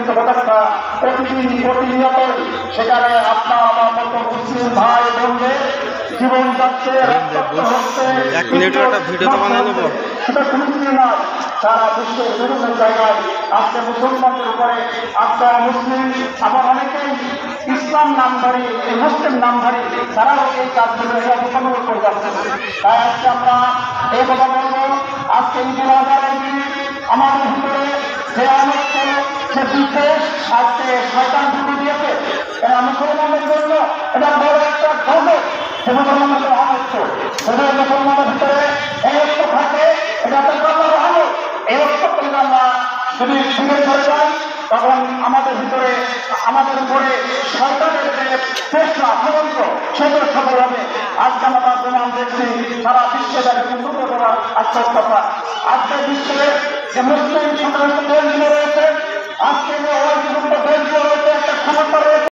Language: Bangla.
কিন্তু ঘটনা প্রতিদিন প্রতিনিয়ত সেখানে আপনার আমার মতো মুসলিম ভাই বোনদের জীবন যাচ্ছে, রক্তাক্ত হচ্ছে। এক মিনিটের একটা ভিডিও তো বানিয়ে নেবো। সেটা ফিলিস্তিনে নয়, সারা বিশ্বের বিভিন্ন জায়গায় আজকে মুসলমানদের উপরে আপনার মুসলিম আবার অনেকেই ইসলাম নামধারী, এই মুসলিম নামধারী তারাও এই কাজগুলো অবলম্বন করে যাচ্ছে। তাই আজকে আমরা এই কথা বলবো, আজকে ঈদুল আজহার দিন আমাদের ভিতরে যে আনন্দ, যে বিদ্বেষ আজকে শয়তান ঢুকে দিয়েছে, এটা মুসলমানদের জন্য এটা বড় একটা গজব। যে মুসলমানদের আনন্দ, যদি মুসলমানের ভিতরে এই ঐক্য থাকে, এটা একটা আল্লাহর আনন্দ। এই ঐক্য করলে আমরা যদি ফিরে চলে যাই, তখন আমাদের ভিতরে আমাদের উপরে শয়তানের যে চেষ্টা আক্রমণ সেগুলো সফল হবে। আজকে আমরা তার প্রমাণ দেখছি সারা বিশ্বে তাকে উন্নত করার আত্মকথা। আজকে বিশ্বে যে মুসলিম সংখ্যাগরিষ্ঠ দেশগুলো রয়েছে, আজকে